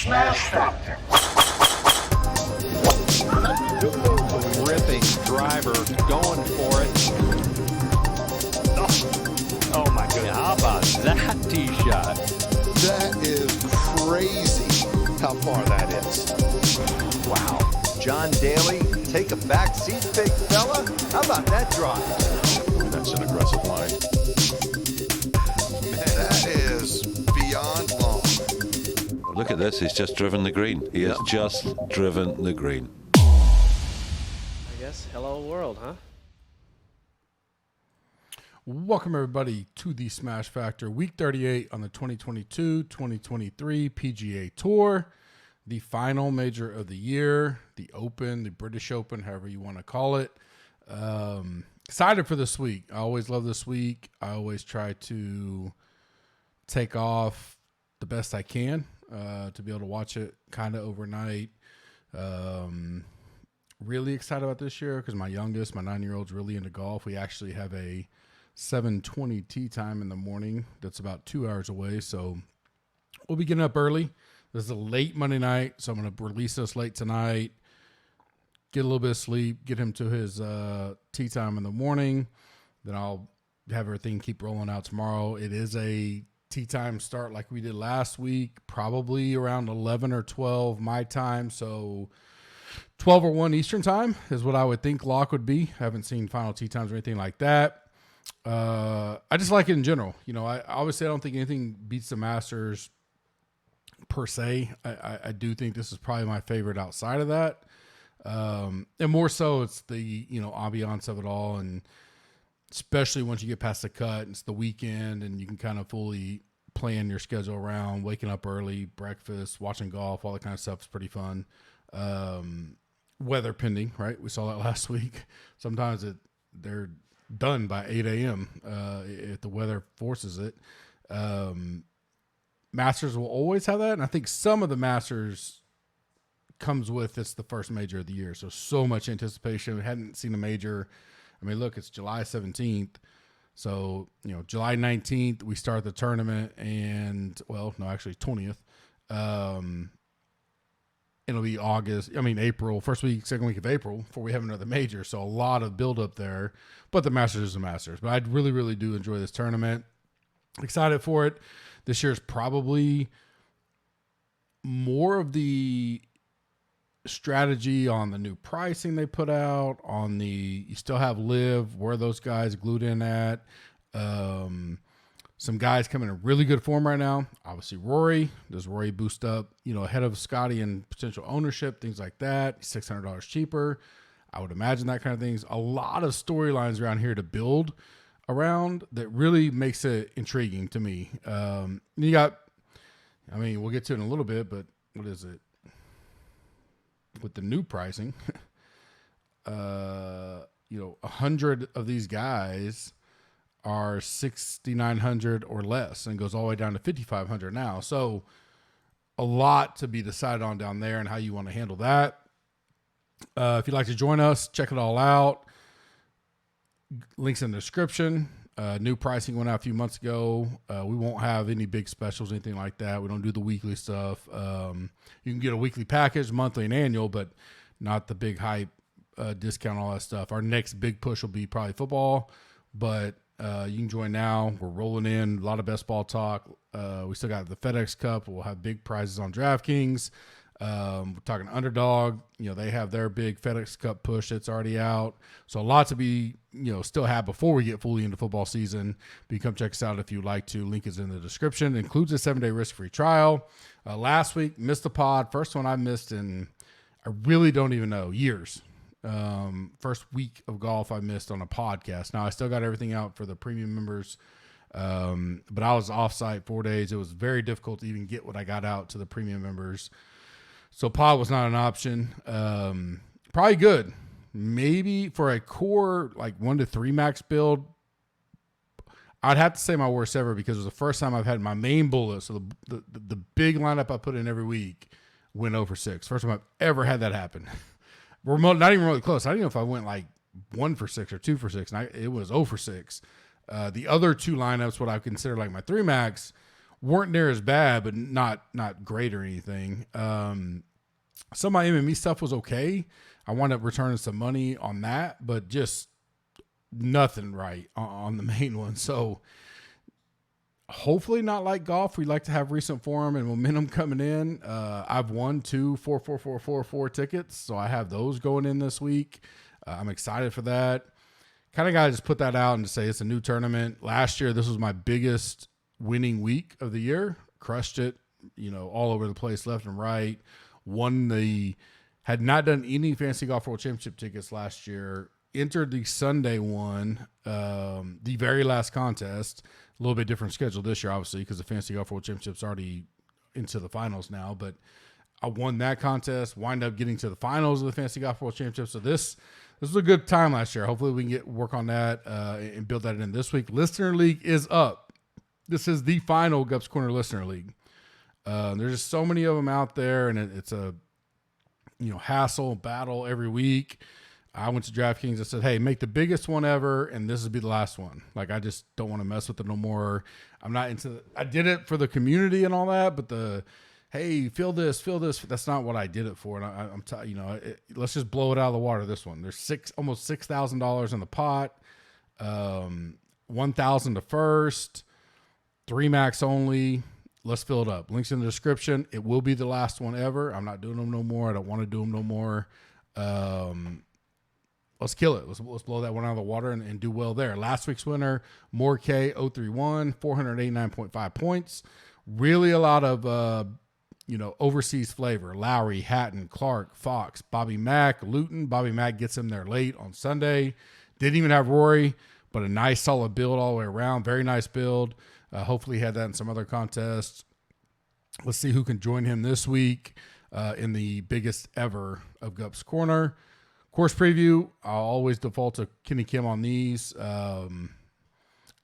Smash Factor. Ripping driver, going for it. Oh my goodness. How about that tee shot? That is crazy how far that is. Wow. John Daly, take a back seat, big fella. How about that drive? That's an aggressive line. That is beyond long. Look at this, he's just driven the green. He has just driven the green. I guess hello world, huh? Welcome everybody to the Smash Factor Week 38 on the 2022-2023 PGA Tour, the final major of the year, the Open, the British Open, however you want to call it. Excited for this week. I always love this week. I always try to take off the best I can to be able to watch it kind of overnight. Really excited about this year because my youngest, my 9-year-old's really into golf. We actually have a 7:20 tee time in the morning that's about 2 hours away, so we'll be getting up early. This is a late Monday night, so I'm going to release this late tonight, get a little bit of sleep, get him to his tee time in the morning. Then I'll have everything keep rolling out tomorrow. It is a tee time start like we did last week, probably around 11 or 12 my time, so 12 or 1 Eastern time is what I would think lock would be. I haven't seen final tee times or anything like that. I just like it in general. You know, I obviously I don't think anything beats the Masters per se. I do think this is probably my favorite outside of that. And more so it's the, ambiance of it all. And especially once you get past the cut, it's the weekend and you can kind of fully plan your schedule around waking up early, breakfast, watching golf, all that kind of stuff is pretty fun. Weather pending, right? We saw that last week. Sometimes they're done by 8 a.m. If the weather forces it. Masters will always have that, and I think some of the Masters comes with it's the first major of the year, so much anticipation. We hadn't seen a major. I mean, look, it's July 17th, so July 19th we start the tournament, and 20th. It'll be April, first week, second week of April before we have another major. So a lot of build up there, but the Masters is the Masters. But I really, really do enjoy this tournament. Excited for it. This year's probably more of the strategy on the new pricing they put out on you still have Live, where those guys glued in at, some guys coming in really good form right now. Obviously, Rory. Does Rory boost up, ahead of Scotty and potential ownership, things like that? $600 cheaper. I would imagine that kind of things. A lot of storylines around here to build around that really makes it intriguing to me. You got, we'll get to it in a little bit, but what is it? With the new pricing, 100 of these guys are 6,900 or less and goes all the way down to 5,500 now. So a lot to be decided on down there and how you want to handle that. If you'd like to join us, check it all out. Links in the description. New pricing went out a few months ago. We won't have any big specials, anything like that. We don't do the weekly stuff. You can get a weekly package, monthly and annual, but not the big hype, discount, all that stuff. Our next big push will be probably football, but you can join now. We're rolling in a lot of best ball talk. We still got the FedEx Cup. We'll have big prizes on DraftKings. We're talking Underdog. They have their big FedEx Cup push that's already out. So a lot to be, still have before we get fully into football season. But you come check us out if you'd like to. Link is in the description. It includes a 7-day risk-free trial. Last week, missed the pod. First one I missed in, I really don't even know, years. First week of golf I missed on a podcast. Now I still got everything out for the premium members. But I was off-site 4 days. It was very difficult to even get what I got out to the premium members. So pod was not an option. Probably good. Maybe for a core, 1 to 3 max build, I'd have to say my worst ever because it was the first time I've had my main bullet. So the big lineup I put in every week went 0 for 6. First time I've ever had that happen. Not even really close. I don't know if I went 1 for 6 or 2 for 6. And it was 0 for 6. The other 2 lineups, what I consider my 3 max, weren't near as bad, but not great or anything. Some of my MME stuff was okay. I wound up returning some money on that, but just nothing right on the main one. So hopefully not like golf. We like to have recent form and momentum coming in. I've won 2 4 tickets, so I have those going in this week. I'm excited for that. Kind of got to just put that out and say it's a new tournament. Last year, this was my biggest winning week of the year. Crushed it, all over the place, left and right. Had not done any Fantasy Golf World Championship tickets last year. Entered the Sunday one, the very last contest. A little bit different schedule this year, obviously, because the Fantasy Golf World Championship's already into the finals now. But I won that contest, wind up getting to the finals of the Fantasy Golf World Championship. So this was a good time last year. Hopefully we can work on that and build that in this week. Listener League is up. This is the final Gups Corner Listener League. There's just so many of them out there, and it's a hassle, battle every week. I went to DraftKings and said, hey, make the biggest one ever, and this will be the last one. Like, I just don't want to mess with it no more. I'm not into I did it for the community and all that, but hey, feel this, that's not what I did it for. And let's just blow it out of the water, this one. There's almost $6,000 in the pot, 1,000 to first, 3 max only. Let's fill it up. Links in the description. It will be the last one ever. I'm not doing them no more. I don't want to do them no more. Let's kill it. Let's blow that one out of the water and do well there. Last week's winner, More K 031, 489.5 points. Really a lot of overseas flavor. Lowry, Hatton, Clark, Fox, Bobby Mack, Luton. Bobby Mack gets him there late on Sunday. Didn't even have Rory, but a nice solid build all the way around. Very nice build. Hopefully he had that in some other contests. Let's see who can join him this week in the biggest ever of Gups Corner. Course preview, I'll always default to Kenny Kim on these. I'll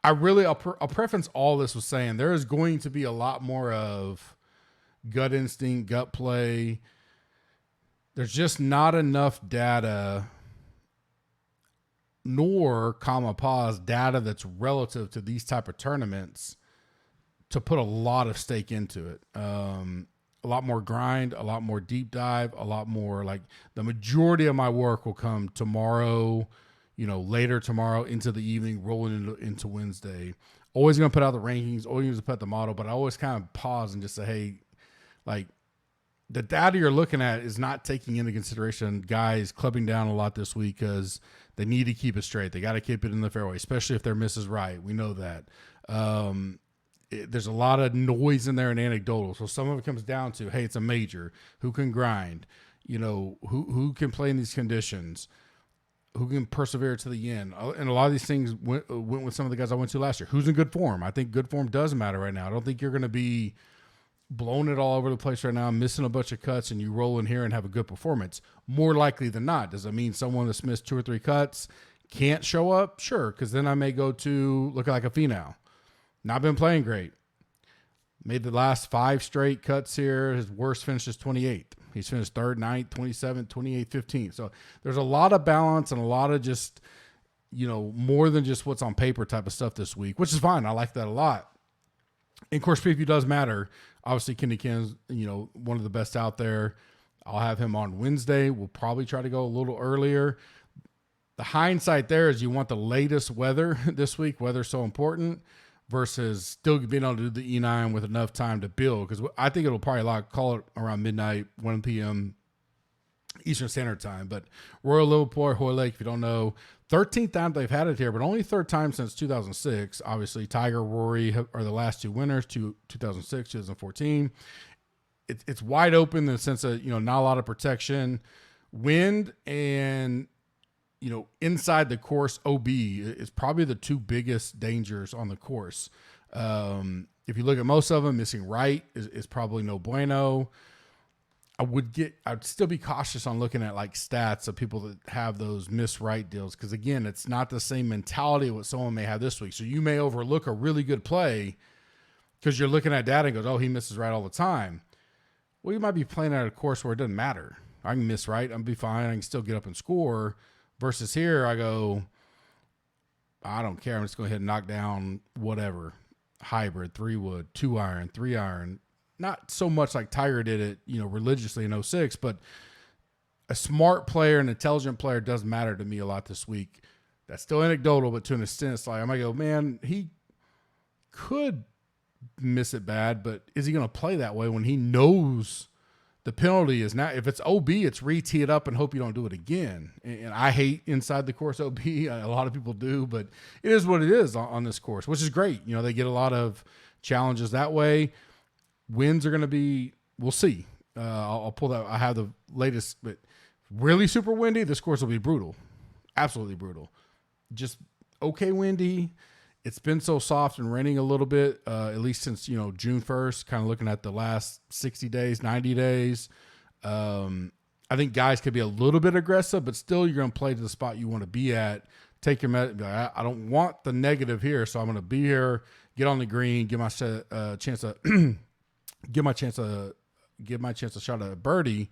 preference all this with saying there is going to be a lot more of gut instinct, gut play. There's just not enough data, nor data that's relative to these type of tournaments to put a lot of stake into it. A lot more grind, a lot more deep dive, a lot more like the majority of my work will come tomorrow, later tomorrow into the evening, rolling into Wednesday. Always going to put out the rankings, always going to put the model, but I always kind of pause and just say, hey, like the data you're looking at is not taking into consideration guys clubbing down a lot this week because they need to keep it straight. They got to keep it in the fairway, especially if their miss is right. We know that. There's a lot of noise in there and anecdotal. So some of it comes down to, hey, it's a major. Who can grind? Who can play in these conditions? Who can persevere to the end? And a lot of these things went with some of the guys I went to last year. Who's in good form? I think good form does matter right now. I don't think you're going to be blowing it all over the place right now, missing a bunch of cuts, and you roll in here and have a good performance. More likely than not. Does that mean someone that's missed 2 or 3 cuts can't show up? Sure, because then I may go to looking like a Finau. Not been playing great. Made the last 5 straight cuts here. His worst finish is 28th. He's finished 3rd, 9th, 27th, 28th, 15th. So there's a lot of balance and a lot of just, more than just what's on paper type of stuff this week, which is fine. I like that a lot. And course preview does matter. Obviously, Kenny Kim's, one of the best out there. I'll have him on Wednesday. We'll probably try to go a little earlier. The hindsight there is you want the latest weather this week. Weather's so important. Versus still being able to do the E9 with enough time to build. Because I think it'll probably call it around midnight, 1 p.m. Eastern Standard Time. But Royal Liverpool, Hoy Lake, if you don't know, 13th time they've had it here, but only 3rd time since 2006. Obviously, Tiger, Rory are the last 2 winners, 2006, 2014. It's wide open in the sense of, not a lot of protection. Wind and inside the course, OB is probably the 2 biggest dangers on the course. If you look at most of them, missing right is probably no bueno. I'd still be cautious on looking at like stats of people that have those miss right deals. Cause again, it's not the same mentality of what someone may have this week. So you may overlook a really good play because you're looking at data and goes, oh, he misses right all the time. Well, you might be playing at a course where it doesn't matter. I can miss right. I'll be fine. I can still get up and score. Versus here, I go, I don't care. I'm just going to hit and knock down whatever. hybrid, 3-wood, 2-iron, 3-iron. Not so much like Tiger did it, religiously in '06, but a smart player, an intelligent player does matter to me a lot this week. That's still anecdotal, but to an extent, it's like I might go, man, he could miss it bad, but is he going to play that way when he knows the penalty is not? If it's OB, it's re-tee it up and hope you don't do it again. And I hate inside the course OB. A lot of people do, but it is what it is on this course, which is great. They get a lot of challenges that way. Winds are going to be, we'll see. I'll pull that. I have the latest, but really super windy. This course will be brutal. Absolutely brutal. Just okay windy. It's been so soft and raining a little bit, at least since, June 1st, kind of looking at the last 60 days, 90 days. I think guys could be a little bit aggressive, but still you're going to play to the spot you want to be at. Take your I don't want the negative here, so I'm going to be here, get on the green, give my chance to give my chance a shot at a birdie.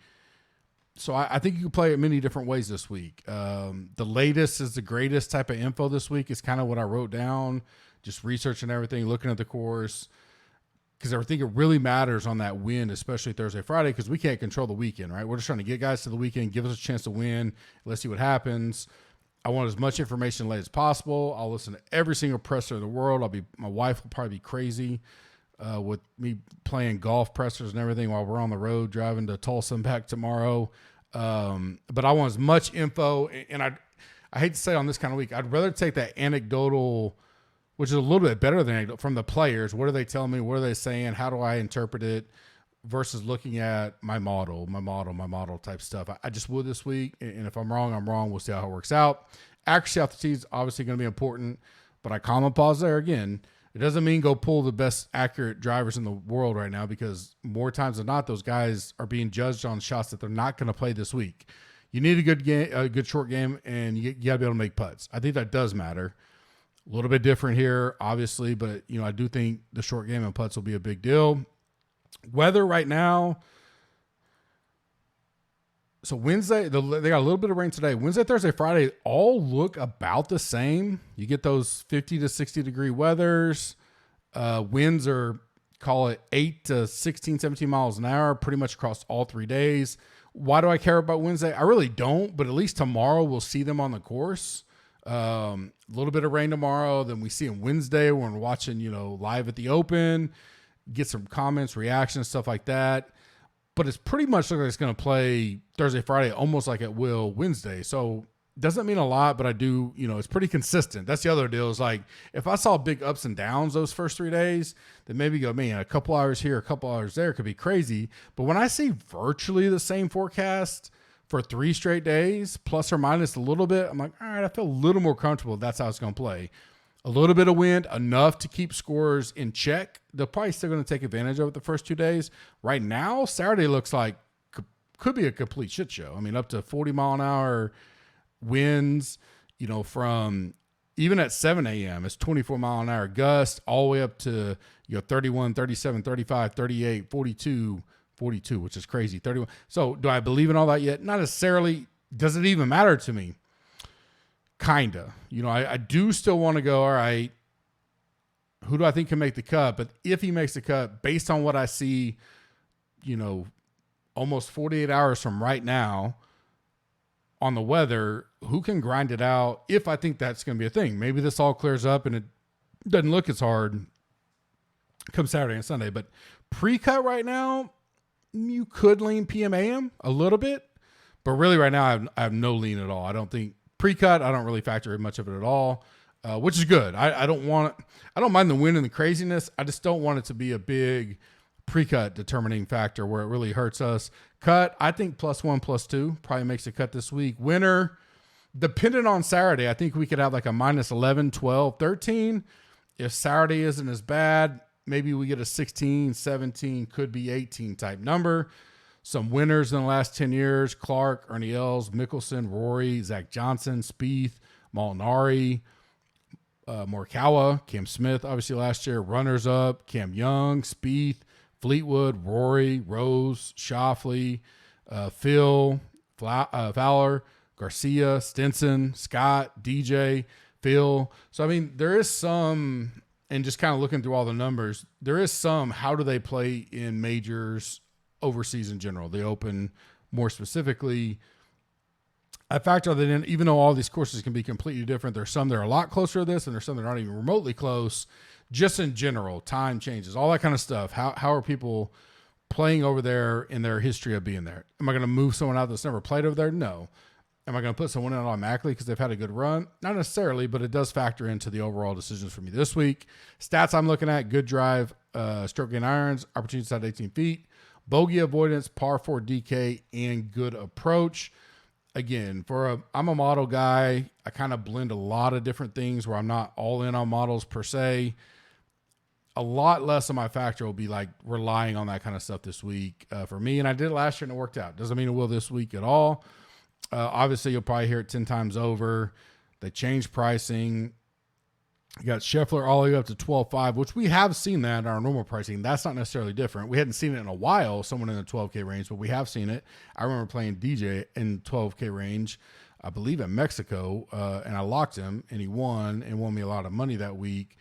So I think you can play it many different ways this week. The latest is the greatest type of info this week is kind of what I wrote down, just researching everything, looking at the course, because I think it really matters on that win, especially Thursday, Friday, because we can't control the weekend, right? We're just trying to get guys to the weekend, give us a chance to win. Let's see what happens. I want as much information late as possible. I'll listen to every single presser in the world. My wife will probably be crazy with me playing golf pressers and everything while we're on the road driving to Tulsa and back tomorrow. But I want as much info, and I hate to say on this kind of week, I'd rather take that anecdotal, which is a little bit better than anecdotal, from the players. What are they telling me? What are they saying? How do I interpret it? Versus looking at my model type stuff. I just would this week, and if I'm wrong, I'm wrong. We'll see how it works out. Accuracy off the tee is obviously going to be important, but I comma pause there again. It doesn't mean go pull the best accurate drivers in the world right now, because more times than not, those guys are being judged on shots that they're not going to play this week. You need a good game, a good short game, and you got to be able to make putts. I think that does matter. A little bit different here, obviously, but I do think the short game and putts will be a big deal. Weather right now. So Wednesday, they got a little bit of rain today. Wednesday, Thursday, Friday all look about the same. You get those 50 to 60 degree weathers. Winds are, call it 8 to 16, 17 miles an hour, pretty much across all 3 days. Why do I care about Wednesday? I really don't, but at least tomorrow we'll see them on the course. A little bit of rain tomorrow. Then we see them Wednesday when we're watching, live at the Open, get some comments, reactions, stuff like that. But it's pretty much like it's going to play Thursday, Friday, almost like it will Wednesday. So doesn't mean a lot, but I do, it's pretty consistent. That's the other deal, is like, if I saw big ups and downs those first 3 days, then maybe go, man, a couple hours here, a couple hours there could be crazy. But when I see virtually the same forecast for 3 straight days, plus or minus a little bit, I'm like, all right, I feel a little more comfortable. That's how it's going to play. A little bit of wind, enough to keep scores in check. They're probably still going to take advantage of it the first 2 days. Right now, Saturday looks like could be a complete shit show. I mean, up to 40 mile an hour winds, from even at 7 a.m., it's 24 mile an hour gust all the way up to 31, 37, 35, 38, 42, which is crazy. 31. So do I believe in all that yet? Not necessarily. Does it even matter to me? Kinda. I do still want to go, all right, who do I think can make the cut? But if he makes the cut, based on what I see, almost 48 hours from right now on the weather, who can grind it out if I think that's going to be a thing? Maybe this all clears up and it doesn't look as hard come Saturday and Sunday. But pre-cut right now, you could lean PM AM a little bit. But really right now, I have no lean at all. I don't think pre-cut, I don't really factor in much of it at all, which is good. I don't mind the wind and the craziness. I just don't want it to be a big pre-cut determining factor where it really hurts us. Cut, I think +1, +2 probably makes a cut this week. Winner, depending on Saturday, I think we could have like a -11, 12, 13. If Saturday isn't as bad, maybe we get a 16, 17, could be 18 type number. Some winners in the last 10 years: Clark, Ernie Els, Mickelson, Rory, Zach Johnson, Spieth, Molinari, Morikawa, Cam Smith, obviously last year. Runners up: Cam Young, Spieth, Fleetwood, Rory, Rose, Schauffele, Phil, Fowler, Garcia, Stinson, Scott, DJ, Phil. So, I mean, there is some and just kind of looking through all the numbers, there is some, how do they play in majors overseas in general, the Open more specifically. I factor that in, even though all these courses can be completely different. There's some that are a lot closer to this, and there's some that are not even remotely close. Just in general, time changes, all that kind of stuff. How are people playing over there in their history of being there? Am I going to move someone out that's never played over there? No. Am I going to put someone in automatically because they've had a good run? Not necessarily, but it does factor into the overall decisions for me this week. Stats I'm looking at: good drive, stroke gain irons, opportunity side 18 feet, bogey avoidance, par 4 DK, and good approach. Again, I'm a model guy. I kind of blend a lot of different things where I'm not all in on models per se. A lot less of my factor will be like relying on that kind of stuff this week for me. And I did it last year and it worked out. Doesn't mean it will this week at all. Obviously, you'll probably hear it 10 times over. They changed pricing. You got Scheffler all the way up to 12.5, which we have seen that in our normal pricing. That's not necessarily different. We hadn't seen it in a while, someone in the 12K range, but we have seen it. I remember playing DJ in 12K range, I believe in Mexico, and I locked him, and he won me a lot of money that week.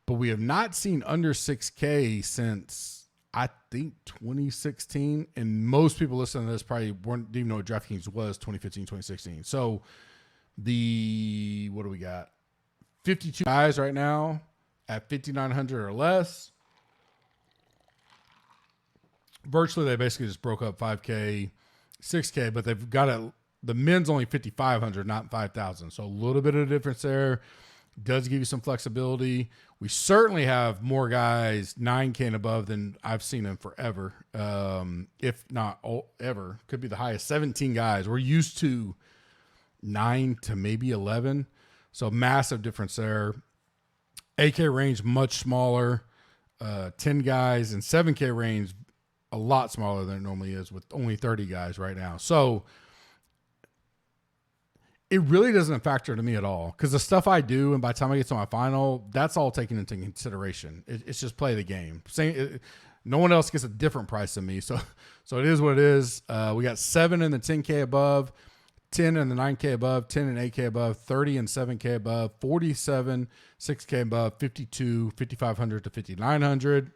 But we have not seen under 6K since, I think, 2016. And most people listening to this probably didn't even know what DraftKings was 2015, 2016. So what do we got? 52 guys right now at 5,900 or less. Virtually, they basically just broke up 5K, 6K, but they've got it. The men's only 5,500, not 5,000. So a little bit of a difference there. Does give you some flexibility. We certainly have more guys 9K and above than I've seen in forever. If not ever. Could be the highest, 17 guys. We're used to 9 to maybe 11. So massive difference there. 8K range, much smaller. 10 guys, and 7K range, a lot smaller than it normally is with only 30 guys right now. So it really doesn't factor to me at all because the stuff I do, and by the time I get to my final, that's all taken into consideration. It's just play the game. No one else gets a different price than me. So it is what it is. We got 7 in the 10K above, 10 in the 9K above, 10 and 8K above, 30 and 7K above, 47, 6K above, 52, 5,500 to 5,900.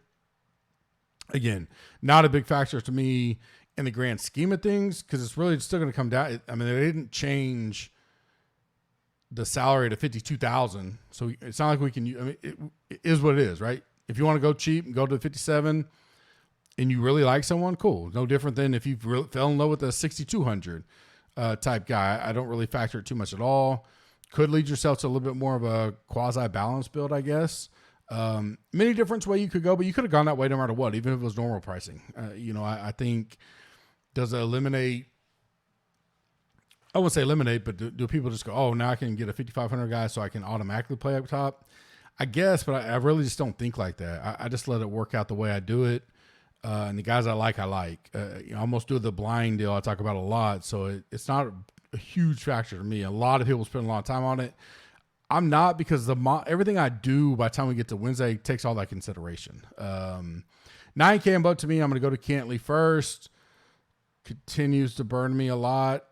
Again, not a big factor to me in the grand scheme of things because it's really still going to come down. I mean, they didn't change the salary to 52,000. So it's not like we can, I mean, it is what it is, right? If you want to go cheap and go to the 57 and you really like someone, cool. No different than if you really fell in love with a 6,200 type guy. I don't really factor it too much at all. Could lead yourself to a little bit more of a quasi-balanced build, I guess. Many different way you could go, but you could have gone that way no matter what, even if it was normal pricing. I think, does it eliminate, I wouldn't say eliminate, but do people just go, oh, now I can get a 5,500 guy so I can automatically play up top? I guess, but I really just don't think like that. I just let it work out the way I do it. And the guys I like. I almost do the blind deal I talk about a lot. So it's not a huge factor to me. A lot of people spend a lot of time on it. I'm not, because everything I do by the time we get to Wednesday takes all that consideration. 9K and above to me, I'm going to go to Cantley first. Continues to burn me a lot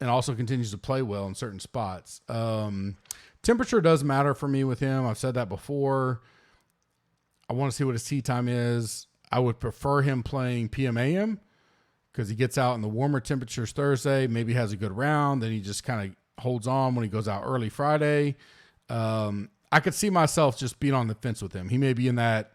and also continues to play well in certain spots. Temperature does matter for me with him. I've said that before. I want to see what his tee time is. I would prefer him playing PM/AM because he gets out in the warmer temperatures Thursday, maybe has a good round, then he just kind of holds on when he goes out early Friday. I could see myself just being on the fence with him. He may be in that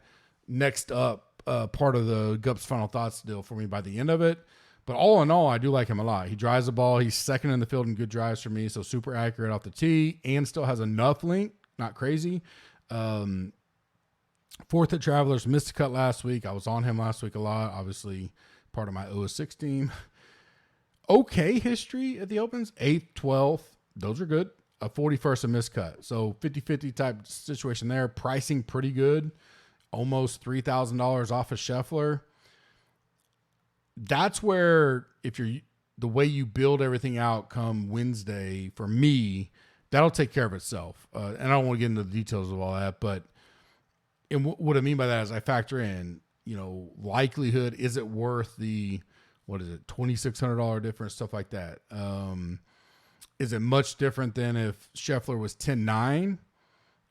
next up part of the Gups Final Thoughts deal for me by the end of it. But all in all, I do like him a lot. He drives the ball. He's second in the field in good drives for me, so super accurate off the tee and still has enough length, not crazy. Fourth at Travelers, missed a cut last week. I was on him last week a lot, obviously part of my 06 team. Okay history at the Opens, 8th, 12th. Those are good. A 41st, a missed cut. So 50-50 type situation there. Pricing pretty good. Almost $3,000 off of Scheffler. That's where, if you're the way you build everything out come Wednesday, for me, that'll take care of itself. And I don't want to get into the details of all that, but and what I mean by that is I factor in, likelihood. Is it worth the, $2,600 difference, stuff like that? Is it much different than if Scheffler was 10-9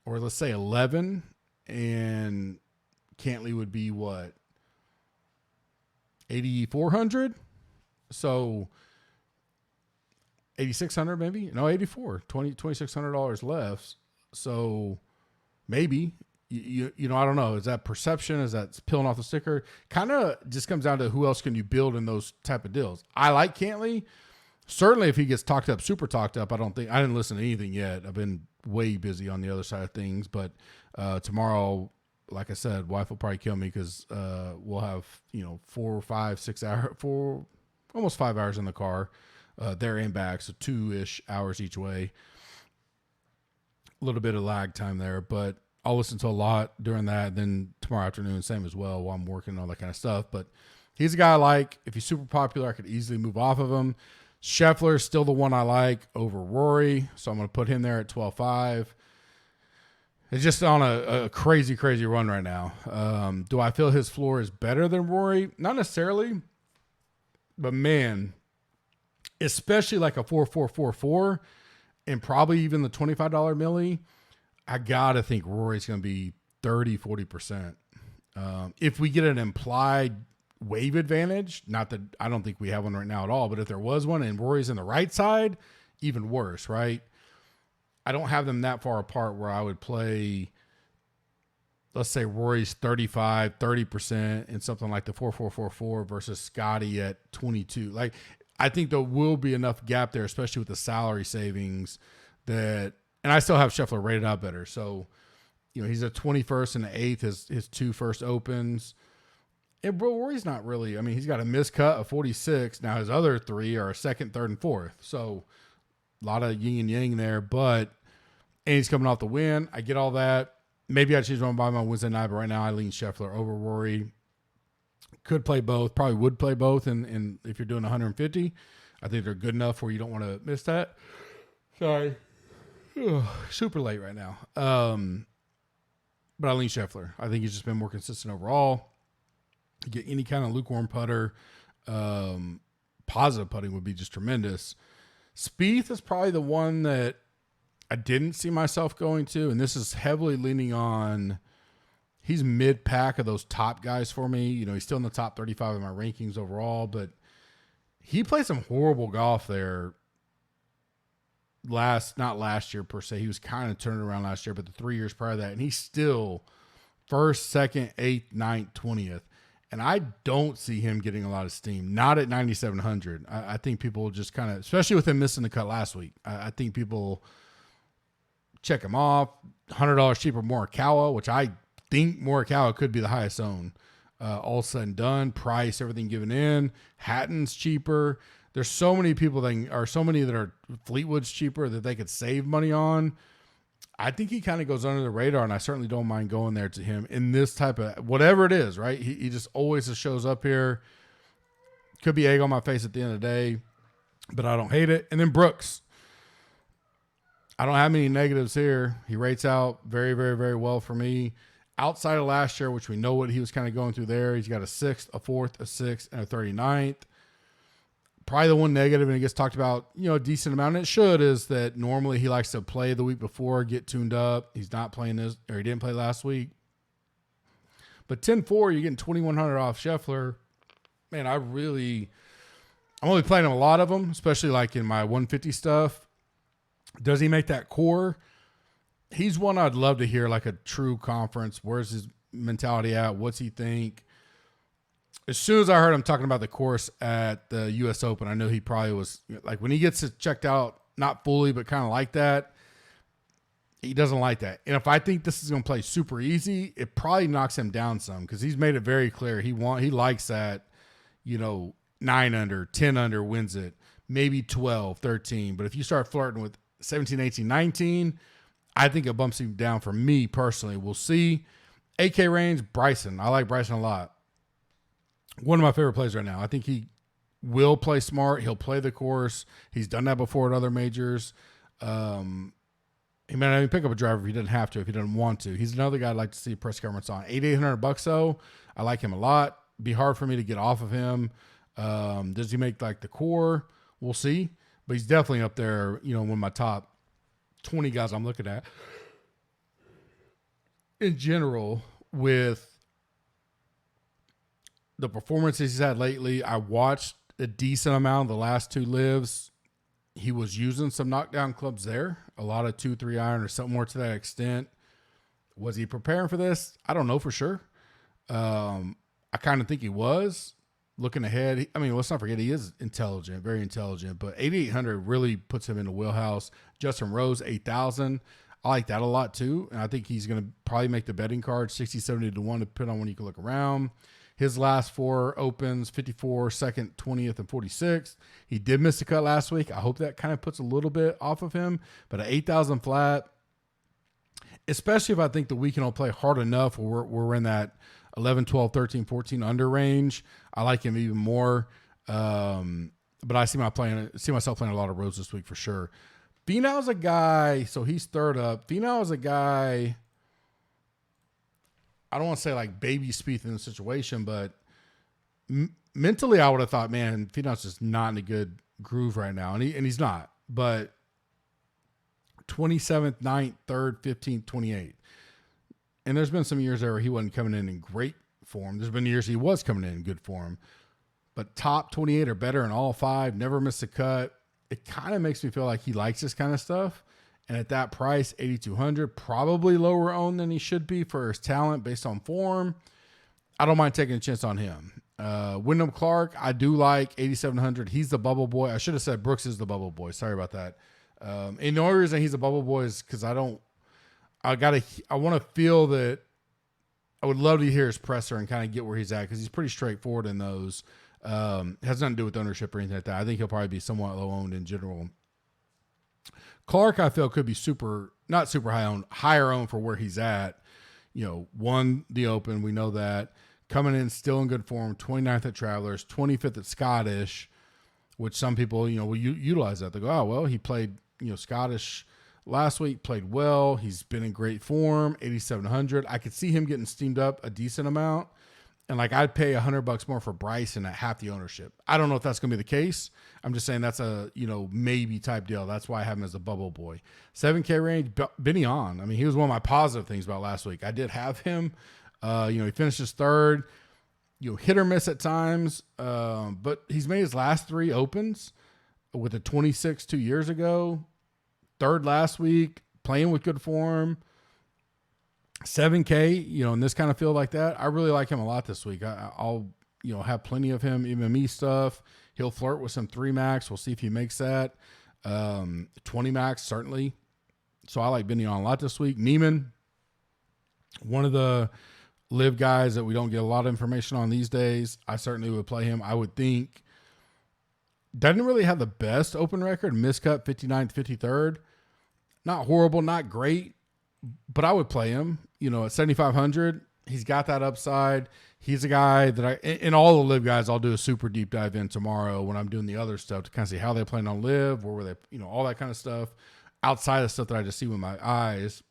or let's say 11 and Cantley would be what, 8,400. So 8,600 maybe, no, 84, $2,600 left. So maybe you know, I don't know. Is that perception? Is that peeling off the sticker? Kind of just comes down to who else can you build in those type of deals. I like Cantley. Certainly if he gets talked up, super talked up, I didn't listen to anything yet. I've been way busy on the other side of things, but tomorrow, like I said, wife will probably kill me because we'll have, 4, 5, 6 hours, almost 5 hours in the car, there and back. So 2-ish hours each way. A little bit of lag time there, but I'll listen to a lot during that. Then tomorrow afternoon, same as well, while I'm working and all that kind of stuff. But he's a guy I like. If he's super popular, I could easily move off of him. Scheffler is still the one I like over Rory, so I'm going to put him there at 12.5. It's just on a crazy, crazy run right now. Do I feel his floor is better than Rory? Not necessarily, but man, especially like a 4.444 and probably even the $25 milli, I got to think Rory's going to be 30, 40%. If we get an implied wave advantage, not that I don't think we have one right now at all, but if there was one and Rory's in the right side, even worse, right? I don't have them that far apart where I would play, let's say Rory's 35, 30% and something like the 4.444 versus Scotty at 22. Like, I think there will be enough gap there, especially with the salary savings that, and I still have Scheffler rated out better. So, he's a 21st and the 8th, his 2 first opens. And Rory's not really, he's got a miscut of 46. Now his other 3 are a 2nd, 3rd, and 4th. So a lot of yin and yang there, and he's coming off the win. I get all that. Maybe I choose one by my Wednesday night, but right now I lean Scheffler over Rory. Could play both, probably would play both. And if you're doing 150, I think they're good enough where you don't want to miss that. Sorry. Super late right now. But I lean Scheffler. I think he's just been more consistent overall. Get any kind of lukewarm putter. Positive putting would be just tremendous. Spieth is probably the one that I didn't see myself going to, and this is heavily leaning on, he's mid-pack of those top guys for me. He's still in the top 35 of my rankings overall, but he played some horrible golf there not last year per se. He was kind of turning around last year, but the 3 years prior to that, and he's still 1st, 2nd, 8th, 9th, 20th. And I don't see him getting a lot of steam. Not at 9,700. I think people just kind of, especially with him missing the cut last week, I think people check him off. $100 cheaper Morikawa, which I think Morikawa could be the highest owned. All said and done, price, everything given in. Hatton's cheaper. There's so many people that are Fleetwood's cheaper that they could save money on. I think he kind of goes under the radar, and I certainly don't mind going there to him in this type of, whatever it is, right? He just always just shows up here. Could be egg on my face at the end of the day, but I don't hate it. And then Brooks. I don't have any negatives here. He rates out very, very, very well for me. Outside of last year, which we know what he was kind of going through there, he's got a 6th, a 4th, a 6th, and a 39th. Probably the one negative, and it gets talked about, a decent amount, and it should, is that normally he likes to play the week before, get tuned up. He's not playing this, or he didn't play last week. But 10-4, you're getting $2,100 off Scheffler. Man, I'm only playing a lot of them, especially like in my 150 stuff. Does he make that core? He's one I'd love to hear, like a true conference. Where's his mentality at? What's he think? As soon as I heard him talking about the course at the U.S. Open, I knew he probably was, like, when he gets it checked out, not fully, but kind of like that, he doesn't like that. And if I think this is going to play super easy, it probably knocks him down some, because he's made it very clear he likes that, 9 under, 10 under wins it, maybe 12, 13. But if you start flirting with 17, 18, 19, I think it bumps him down for me personally. We'll see. AK range, Bryson. I like Bryson a lot. One of my favorite plays right now. I think he will play smart. He'll play the course. He's done that before at other majors. He may not even pick up a driver if he doesn't have to, if he doesn't want to. He's another guy I'd like to see a press conference on. $800 though. I like him a lot. Be hard for me to get off of him. Does he make like the core? We'll see. But he's definitely up there, one of my top 20 guys I'm looking at. in general with the performances he's had lately. I watched a decent amount of the last 2 lives. He was using some knockdown clubs there, a lot of 2-3 iron or something more to that extent. Was he preparing for this? I don't know for sure. I kind of think he was looking ahead. I mean, let's not forget he is intelligent, very intelligent, but 8,800 really puts him in the wheelhouse. Justin Rose, 8,000. I like that a lot too. And I think he's going to probably make the betting card 60, 70 to 1, depending on when you can look around. His last 4 opens, 54, 2nd, 20th, and 46th. He did miss the cut last week. I hope that kind of puts a little bit off of him. But at 8,000 flat, especially if I think the weekend will play hard enough where we're in that 11, 12, 13, 14 under range, I like him even more. But I see myself playing a lot of roads this week for sure. Finau's a guy, so he's third up. Finau is a guy, I don't want to say like baby Spieth in the situation, but mentally I would have thought, man, Finau's just not in a good groove right now. And he's not. But 27th, 9th, 3rd, 15th, 28th. And there's been some years there where he wasn't coming in great form. There's been years he was coming in good form. But top 28 or better in all 5, never missed a cut. It kind of makes me feel like he likes this kind of stuff. And at that price, 8,200, probably lower owned than he should be for his talent based on form. I don't mind taking a chance on him. Wyndham Clark, I do like 8,700. He's the bubble boy. I should have said Brooks is the bubble boy. Sorry about that. And the only reason he's a bubble boy is because I want to feel that I would love to hear his presser and kind of get where he's at because he's pretty straightforward in those. Has nothing to do with ownership or anything like that. I think he'll probably be somewhat low owned in general. Clark, I feel, could be not super high owned, higher owned for where he's at. Won the Open. We know that. Coming in still in good form. 29th at Travelers, 25th at Scottish, which some people, will utilize that. They go, oh, well, he played, Scottish last week, played well. He's been in great form, 8,700. I could see him getting steamed up a decent amount. And I'd pay $100 more for Bryson at half the ownership. I don't know if that's going to be the case. I'm just saying that's a, maybe type deal. That's why I have him as a bubble boy. 7K range, Benny On. I mean, he was one of my positive things about last week. I did have him. He finishes third, hit or miss at times. But he's made his last 3 opens with a 26 2 years ago. Third last week, playing with good form. 7K, in this kind of field like that, I really like him a lot this week. I'll have plenty of him, MME stuff. He'll flirt with some 3 max. We'll see if he makes that. 20 max, certainly. So I like Benny On a lot this week. Neiman, one of the live guys that we don't get a lot of information on these days. I certainly would play him. I would think doesn't really have the best open record. Miscut 59th, 53rd. Not horrible, not great. But I would play him, at 7,500. He's got that upside. He's a guy that and all the live guys, I'll do a super deep dive in tomorrow when I'm doing the other stuff to kind of see how they plan on live, where were they, all that kind of stuff outside of stuff that I just see with my eyes.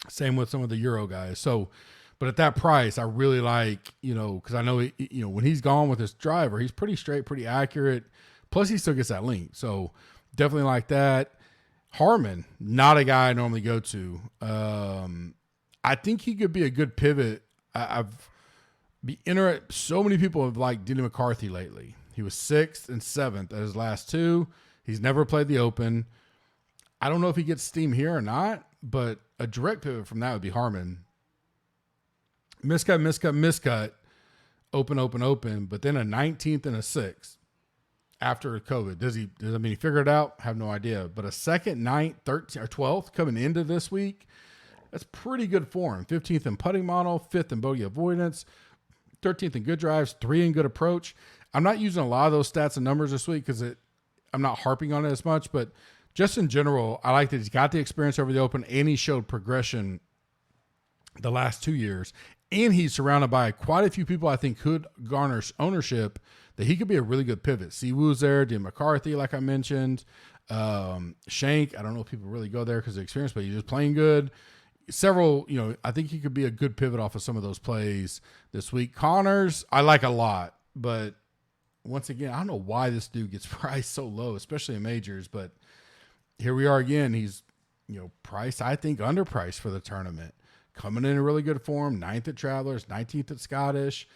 Same with some of the Euro guys. So, but at that price, I really like, because I know, when he's gone with his driver, he's pretty straight, pretty accurate. Plus, he still gets that link. So, definitely like that. Harmon, not a guy I normally go to. I think he could be a good pivot. So many people have liked Denny McCarthy lately. He was 6th and 7th at his last 2. He's never played the Open. I don't know if he gets steam here or not, but a direct pivot from that would be Harmon. Miscut. Open, but then a 19th and a 6th. After COVID, does he figure it out? Have no idea. But a 2nd, 9th, 13th, or 12th coming into this week, that's pretty good form. 15th in putting model, 5th in bogey avoidance, 13th in good drives, 3 in good approach. I'm not using a lot of those stats and numbers this week because I'm not harping on it as much, but just in general, I like that he's got the experience over the Open and he showed progression the last 2 years. And he's surrounded by quite a few people I think could garner ownership that he could be a really good pivot. Siwoo's there, Denny McCarthy, like I mentioned. Shank, I don't know if people really go there because of the experience, but he's just playing good. Several, I think he could be a good pivot off of some of those plays this week. Connors, I like a lot, but once again, I don't know why this dude gets priced so low, especially in majors, but here we are again. He's, priced, I think, underpriced for the tournament. coming in really good form. 9th at Travelers, 19th at Scottish.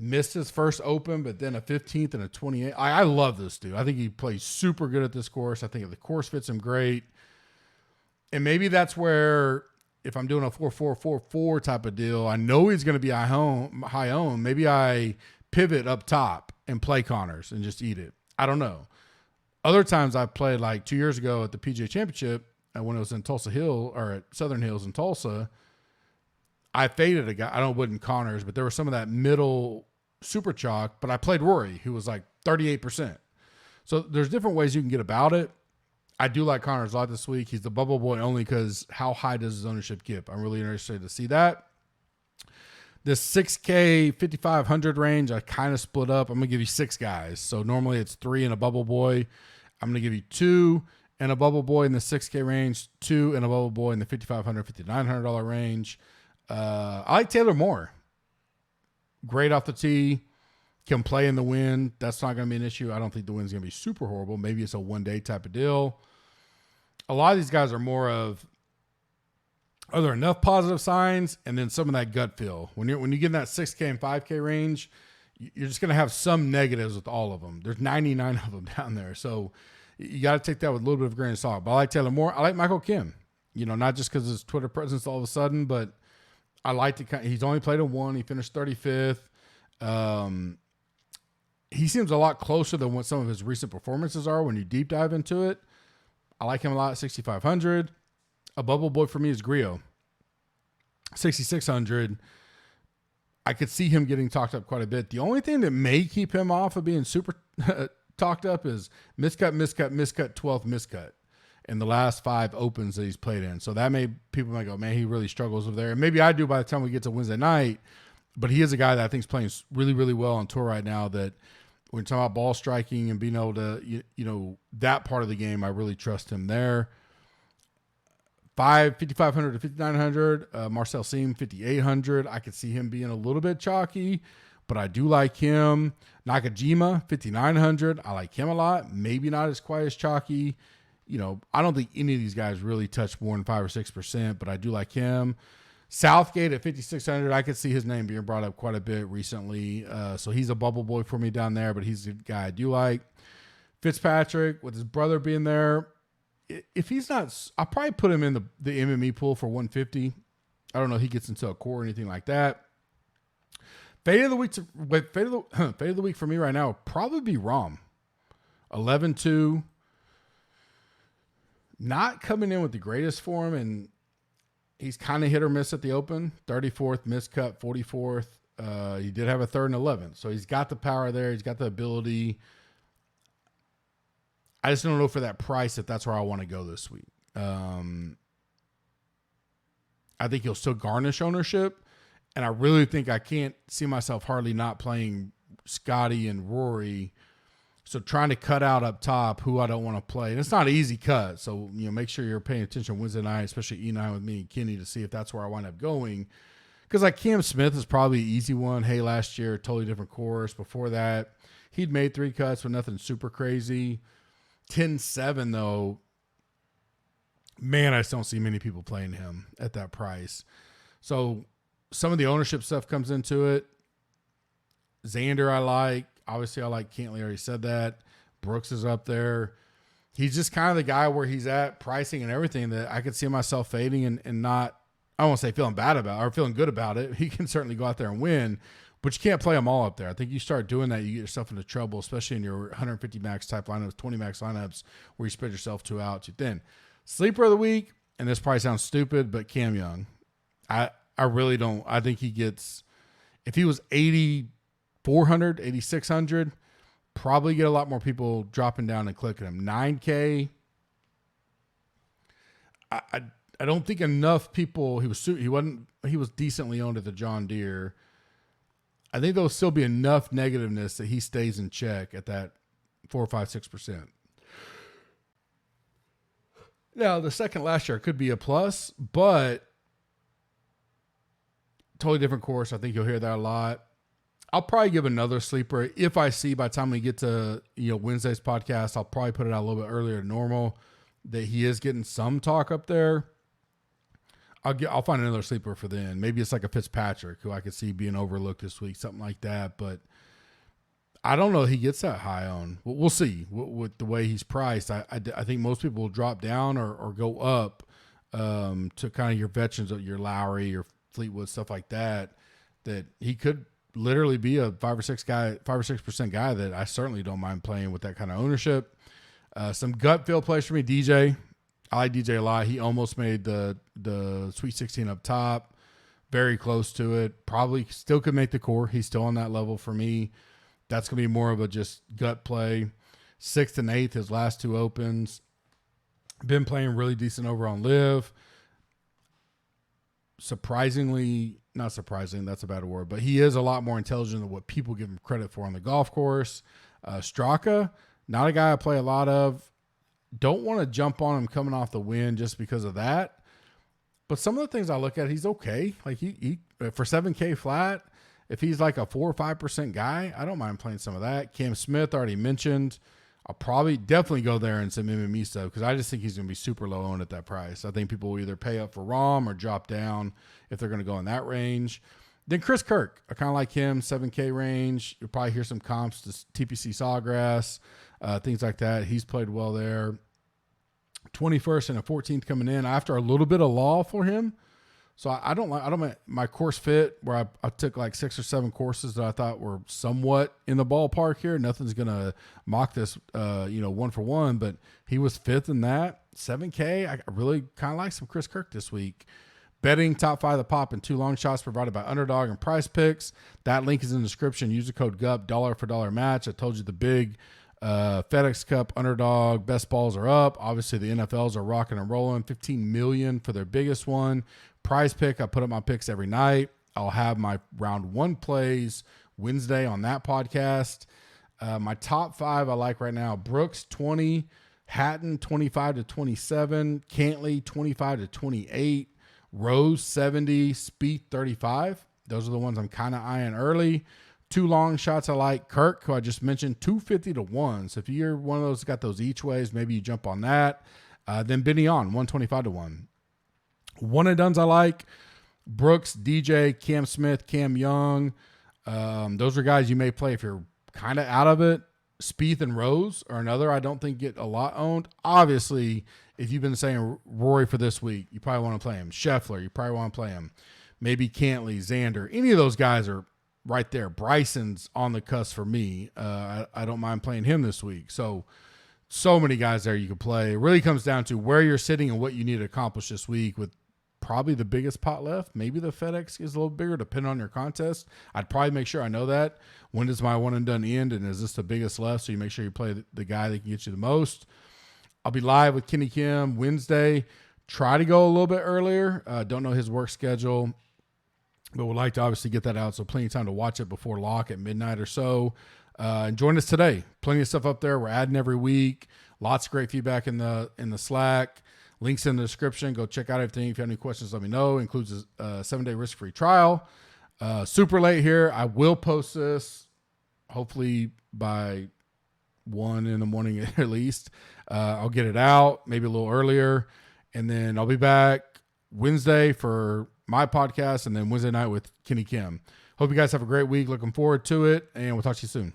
Missed his first Open, but then a 15th and a 28th. I love this dude. I think he plays super good at this course. I think the course fits him great. And maybe that's where, if I'm doing a 4-4-4-4 type of deal, I know he's going to be high owned. Maybe I pivot up top and play Connors and just eat it. I don't know. Other times I've played, like 2 years ago at the PGA Championship, when it was in Tulsa Hill, or at Southern Hills in Tulsa, I faded a guy. I wasn't Connors, but there was some of that middle super chalk, but I played Rory, who was like 38%. So there's different ways you can get about it. I do like Connors a lot this week. He's the bubble boy only because how high does his ownership get? I'm really interested to see that. This 6K 5,500 range, I kind of split up. I'm going to give you 6 guys. So normally it's 3 and a bubble boy. I'm going to give you 2 and a bubble boy in the 6K range, 2 and a bubble boy in the $5,500, $5,900 range. I like Taylor Moore. Great off the tee. Can play in the wind. That's not going to be an issue. I don't think the wind's going to be super horrible. Maybe it's a one-day type of deal. A lot of these guys are more of, are there enough positive signs? And then some of that gut feel. When you get in that 6K and 5K range, you're just going to have some negatives with all of them. There's 99 of them down there. So you got to take that with a little bit of a grain of salt. But I like Taylor Moore. I like Michael Kim. Not just because of his Twitter presence all of a sudden, but I like he's only played a 1. He finished 35th. He seems a lot closer than what some of his recent performances are when you deep dive into it. I like him a lot at 6,500. A bubble boy for me is Griot. 6,600. I could see him getting talked up quite a bit. The only thing that may keep him off of being super talked up is miscut, 12th miscut in the last 5 opens that he's played in. So people might go, man, he really struggles over there. And maybe I do by the time we get to Wednesday night, but he is a guy that I think is playing really, really well on tour right now, that when you're talking about ball striking and being able to, that part of the game, I really trust him there. 5,500 to 5,900. Marcel Siem, 5,800. I could see him being a little bit chalky, but I do like him. Nakajima, 5,900. I like him a lot. Maybe not as quite as chalky. I don't think any of these guys really touch more than 5 or 6%, but I do like him. Southgate at 5,600. I could see his name being brought up quite a bit recently. So he's a bubble boy for me down there, but he's a guy I do like. Fitzpatrick, with his brother being there, if he's not, I'll probably put him in the MME pool for 150. I don't know if he gets into a core or anything like that. Fade of the week for me right now would probably be Rahm. 11-2. Not coming in with the greatest form, and he's kind of hit or miss at the Open. 34th, miscut, 44th. He did have a 3rd and 11th. So he's got the power there. He's got the ability. I just don't know for that price if that's where I want to go this week. I think he'll still garnish ownership. And I really think I can't see myself hardly not playing Scotty and Rory. So trying to cut out up top who I don't want to play. And it's not an easy cut. So, make sure you're paying attention Wednesday night, especially E9 with me and Kenny, to see if that's where I wind up going. Because like Cam Smith is probably an easy one. Hey, last year, totally different course. Before that, he'd made 3 cuts, but nothing super crazy. 10-7, though, man, I just don't see many people playing him at that price. So some of the ownership stuff comes into it. Xander I like. Obviously, I like Cantley. I already said that. Brooks is up there. He's just kind of the guy where he's at pricing and everything that I could see myself fading and not, I won't say feeling bad about or feeling good about it. He can certainly go out there and win, but you can't play them all up there. I think you start doing that, you get yourself into trouble, especially in your 150 max type lineups, 20 max lineups, where you spread yourself too out, too thin. Sleeper of the week, and this probably sounds stupid, but Cam Young. I really don't. I think he gets, if he was 8,400, 8,600, probably get a lot more people dropping down and clicking him. 9K. I don't think enough people. He was decently owned at the John Deere. I think there'll still be enough negativeness that he stays in check at that 4, 5, 6%. Now the second last year could be a plus, but totally different course. I think you'll hear that a lot. I'll probably give another sleeper if I see by the time we get to Wednesday's podcast. I'll probably put it out a little bit earlier than normal that he is getting some talk up there. I'll find another sleeper for then. Maybe it's like a Fitzpatrick who I could see being overlooked this week, something like that. But I don't know if he gets that high on. We'll see with the way he's priced. I think most people will drop down or go up to kind of your veterans, your Lowry, your Fleetwood, stuff like that. That he could literally be a 5 or 6% guy that I certainly don't mind playing with that kind of ownership. Some gut feel plays for me. DJ, I like DJ a lot. He almost made the Sweet 16 up top, very close to it. Probably still could make the core. He's still on that level for me. That's gonna be more of a just gut play. 6th and 8th, his last 2 opens. Been playing really decent over on Live. Surprisingly, not surprising, that's a bad word, but he is a lot more intelligent than what people give him credit for on the golf course. Straka, not a guy I play a lot of. Don't want to jump on him coming off the win just because of that. But some of the things I look at, he's okay. Like he for 7K flat, if he's like a 4 or 5% guy, I don't mind playing some of that. Cam Smith, already mentioned. I'll probably definitely go there and some MME stuff because I just think he's going to be super low owned at that price. I think people will either pay up for ROM or drop down if they're going to go in that range. Then Chris Kirk, I kind of like him, 7K range. You'll probably hear some comps to TPC Sawgrass, things like that. He's played well there. 21st and a 14th coming in after a little bit of law for him. So I don't like my course fit where I took like 6 or 7 courses that I thought were somewhat in the ballpark here. Nothing's going to mock this, 1 for 1, but he was 5th in that. 7K, I really kind of like some Chris Kirk this week. Betting top 5 of the pop and 2 long shots provided by Underdog and Price Picks. That link is in the description. Use the code GUP, dollar for dollar match. I told you the big FedEx Cup Underdog best balls are up. Obviously the NFLs are rocking and rolling. 15 million for their biggest one. Prize Pick, I put up my picks every night. I'll have my round 1 plays Wednesday on that podcast. My top 5 I like right now: Brooks 20, Hatton 25 to 27, Cantley 25 to 28, Rose 70, Spieth 35. Those are the ones I'm kind of eyeing early. 2 long shots I like: Kirk, who I just mentioned, 250 to 1. So if you're one of those that got those each ways, maybe you jump on that. Then Benny on 125 to 1. One and dones I like: Brooks, DJ, Cam Smith, Cam Young. Those are guys you may play if you're kind of out of it. Spieth and Rose are another I don't think get a lot owned. Obviously, if you've been saying Rory for this week, you probably want to play him. Scheffler, you probably want to play him. Maybe Cantley, Xander. Any of those guys are right there. Bryson's on the cusp for me. I don't mind playing him this week. So many guys there you can play. It really comes down to where you're sitting and what you need to accomplish this week, with probably the biggest pot left. Maybe the FedEx is a little bigger depending on your contest. I'd probably make sure I know that. When does my one and done end, and is this the biggest left? So you make sure you play the guy that can get you the most. I'll be live with Kenny Kim Wednesday. Try to go a little bit earlier. Don't know his work schedule, but would like to obviously get that out, so plenty of time to watch it before lock at midnight or so. And join us today. Plenty of stuff up there. We're adding every week. Lots of great feedback in the Slack. Links in the description. Go check out everything. If you have any questions, let me know. Includes a 7-day risk-free trial. Super late here. I will post this hopefully by 1 in the morning at least. I'll get it out maybe a little earlier. And then I'll be back Wednesday for my podcast, and then Wednesday night with Kenny Kim. Hope you guys have a great week. Looking forward to it, and we'll talk to you soon.